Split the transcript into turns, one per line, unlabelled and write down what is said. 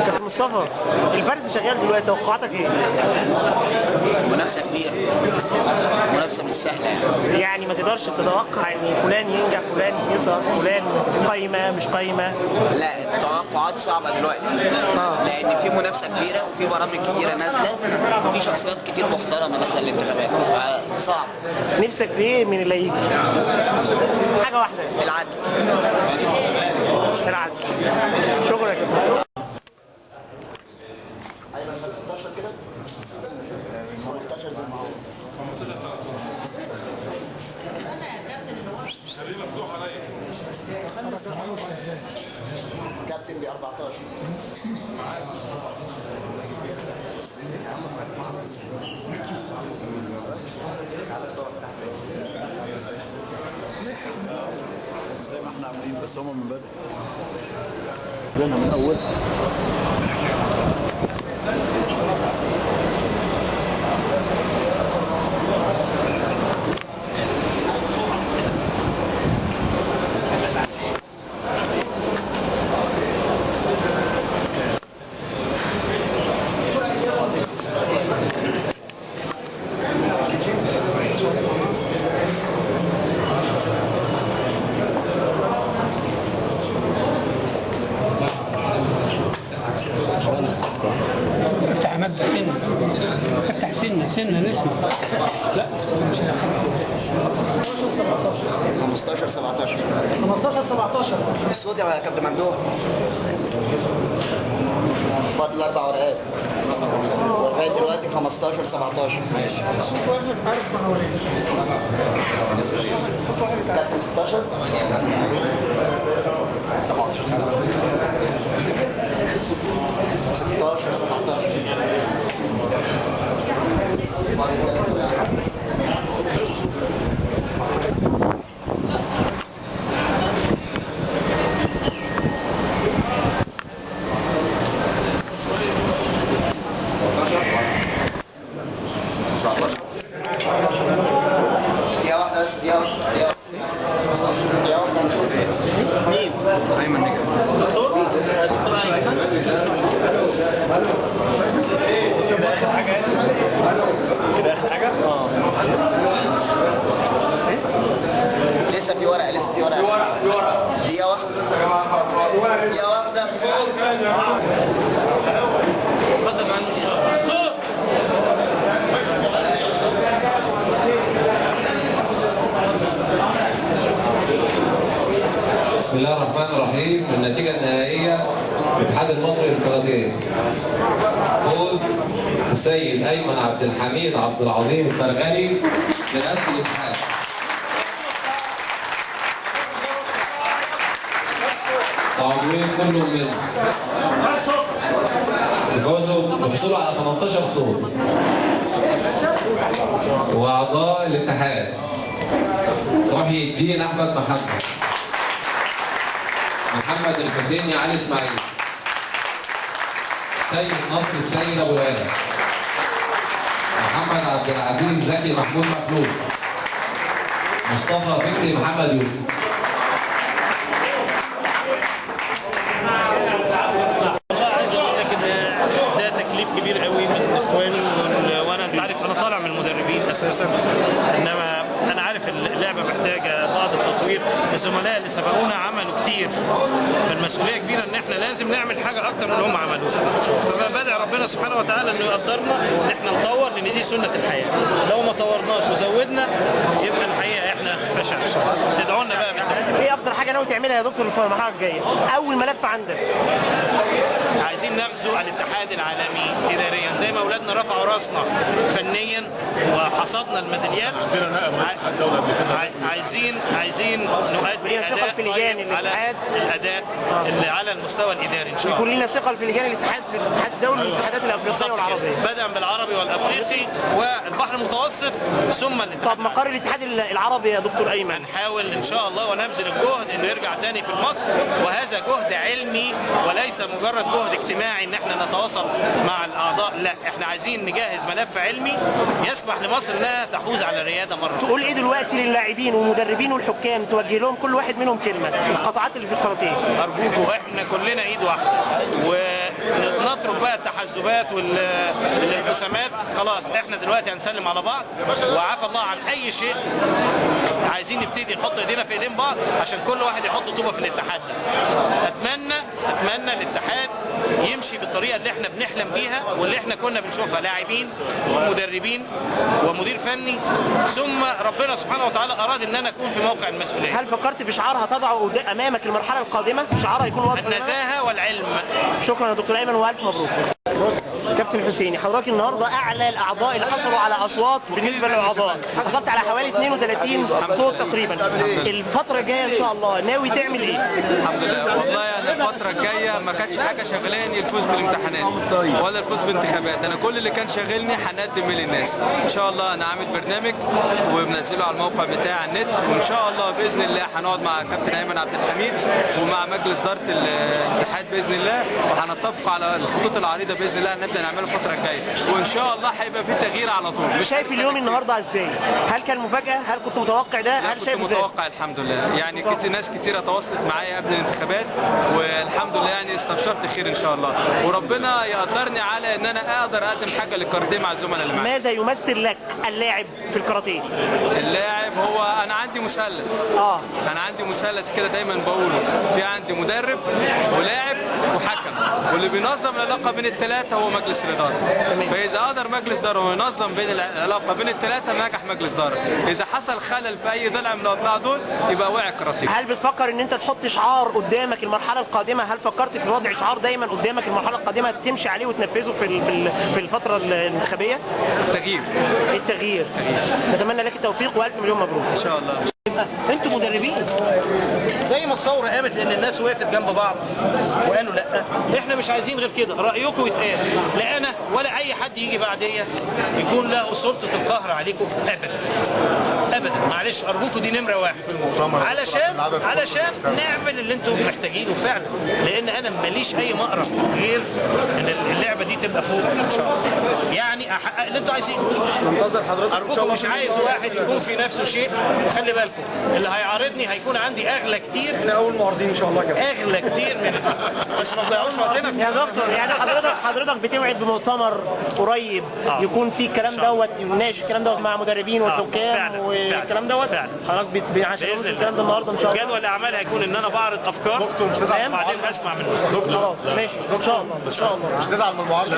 كابتن مصطفى، الفارس شغال دلوقتي، توقعاتك ايه؟
منافسه كبيره، منافسه مش سهله
يعني ما تقدرش تتوقع ان فلان ينجح، فلان يسقط، فلان قايمه مش قايمه.
لا التوقعات صعبه دلوقتي لان في منافسه كبيره وفي برامج كتيره نازله وفي شخصيات كتير محترمه داخله الانتخابات فصعب.
نفسك في ايه من اللي يجي؟ حاجه واحده،
العدل.
العدل. شكرا يا كابتن.
ايوه 16 كده 15 زي ما هو. كابتن ب 14
زي ما احنا عاملين بس هم من بدري من اول.
افتح سنة نسمع. لا
15 17 الصوت يا كابتن ممدوح. فاضل 4 ورقات ولغايه دلوقتي 15 17 ماشي. كابتن 16 16 17 لسه في ورقه دقيقه واحده الصوت
بسم الله الرحمن الرحيم. النتيجة النهائية الاتحاد المصري للكاراتيه فوز السيد أيمن عبد الحميد عبد العظيم الفرغاني برئاسة الاتحاد. تعظيم كلهم منهم فوزوا بحصولوا على 18 صوت. وأعضاء الاتحاد محي الدين أحمد محمد الحسيني علي اسماعيل، سيد نصر السيد ابو الهادي، محمد عبد العزيز زكي محمود مخلوق، مصطفى فكري محمد يوسف.
والله عايز اقول لك ان ده تكليف كبير قوي من اخواني، وانا انت عارف انا طالع من المدربين اساسا، انما انا عارف اللعبه محتاجه بعض التطوير. الزملاء اللي سبقونا عملوا كتير، فالمسؤوليه كبيره ان احنا لازم نعمل حاجه اكتر من اللي هم عملوها. فبدأ ربنا سبحانه وتعالى انه يقدرنا ان احنا نطور، لان دي سنه الحياه. لو ما طورناش وزودنا يبقى الحقيقه احنا فشل. تدعوا لنا بقى بالتوفيق.
ايه افضل حاجه ناوي تعملها يا دكتور في المرحله الجايه؟ اول ملف عندك.
عايزين نغزو الاتحاد العالمي اداريا زي ما اولادنا رفعوا راسنا فنيا وحصدنا الميداليات. عايزين نؤدي اداء على الاداء اللي على المستوى الاداري ان شاء الله.
يكون لنا ثقه في لجان الاتحاد الدولي والاتحادات الافريقيه والعربيه.
بدءا بالعربي والافريقي والبحر المتوسط ثم الاتحاد.
طب مقر الاتحاد العربي يا دكتور ايمن؟
هنحاول ان شاء الله ونبذل الجهد انه يرجع تاني في مصر، وهذا جهد علمي وليس مجرد جهد اجتماعي ان احنا نتواصل مع الاعضاء. لا، احنا عايزين نجهز ملف علمي يسمح لمصر انها تحوز على الرياده مره.
تقول ايه دلوقتي للاعبين والمدربين والحكام؟ توجه لهم كل واحد منهم كلمه، القطاعات اللي في الكاراتيه.
ارجوكوا احنا كلنا ايد واحده التعسبات والانقسامات خلاص احنا دلوقتي هنسلم على بعض وعافى الله عن اي شيء. عايزين نبتدي نحط ايدينا في ايدين بعض عشان كل واحد يحط طوبه في الاتحاد ده. اتمنى الاتحاد يمشي بالطريقه اللي احنا بنحلم بيها واللي احنا كنا بنشوفها، لاعبين ومدربين ومدير فني، ثم ربنا سبحانه وتعالى اراد ان انا اكون في موقع المسؤوليه.
هل فكرت في شعار هتضعه امامك المرحله القادمه؟ شعار هيكون واضح؟
النزاهه والعلم.
شكرا يا دكتور ايمن والف مبروك. كابتن حسيني، حضرتك النهارده اعلى الاعضاء اللي حصلوا على اصوات بالنسبه للاعضاء، حصلت على حوالي 32 صوت تقريبا. الفتره الجايه ان شاء الله ناوي تعمل ايه؟
الحمد لله. والله انا الفتره الجايه ما كانتش حاجه شغلاني الفوز بالامتحانات ولا الفوز بانتخابات، انا كل اللي كان شاغلني هنقدم للناس. ان شاء الله انا عامل برنامج وبنزله على الموقع بتاع النت، وان شاء الله باذن الله هنقعد مع كابتن ايمن عبد الحميد ومع مجلس اداره الاتحاد باذن الله، وهنتفق على الخطوط العريضه باذن الله نبدا نعمله الفتره الجايه، وان شاء الله هيبقى في تغيير على طول.
مش شايف اليوم النهارده ازاي؟ هل كان مفاجاه؟ هل كنت متوقع ده؟ هل شايف
كنت متوقع الحمد لله، يعني ناس كتيره تواصلت معايا قبل الانتخابات والحمد لله يعني استبشرت خير ان شاء الله، وربنا يقدرني على ان انا اقدر اقدم حاجه للكاراتيه مع الزملاء اللي معايا.
ماذا يمثل لك اللاعب في الكاراتيه؟
اللاعب هو انا عندي مثلث. انا عندي مثلث كده دايما بقوله، في عندي مدرب ولاعب وحكم، واللي بينظم العلاقه بين الثلاثه هو مجلس الاداره. فاذا قدر مجلس اداره ينظم بين العلاقه بين الثلاثه نجح مجلس اداره. اذا حصل خلل في اي ضلع من الاضلاع دول يبقى وقع الكاراتيه.
هل بتفكر ان انت تحط شعار قدامك المرحله القادمه؟ هل فكرت في وضع شعار دايما قدامك المرحله القادمه تمشي عليه وتنفذه في الفتره الانتخابيه؟ التغيير. نتمنى لك التوفيق والف مليون مبروك.
ان شاء الله.
انتوا مدربين زي ما الثوره قامت لان الناس وقفت جنب بعض وقالوا لا احنا مش عايزين غير كده، رايكم يتقال، لا انا ولا اي حد يجي بعديا يكون له سلطه القهر عليكم ابدا. معلش ارجوكم دي نمره واحد علشان نعمل اللي انتم محتاجينه فعلا، لان انا ماليش اي مقرب غير ان اللعبه دي تبقى فوق ان شاء الله، يعني احقق اللي انتم عايزينه.
ننتظر حضرتك
ارجوكم مش عايز واحد يكون في نفسه شيء، خلي بالكم اللي هيعارضني هيكون عندي اغلى كتير.
احنا اول معارضين ان شاء الله كده.
اغلى كتير من بس ما تضيعوش وقتنا في
يا دكتور، يعني حضرتك بتوعد بمؤتمر قريب يكون فيه الكلام دوت، يناقش الكلام دوت مع مدربين والحكام والكلام دوت. حضرتك عشان الكلام ده النهارده ان شاء الله.
جدول الاعمال هيكون ان انا بعرض افكار وبعدين اسمع منهم.
خلاص ماشي ان شاء الله.
مش نزعل من المعارضه.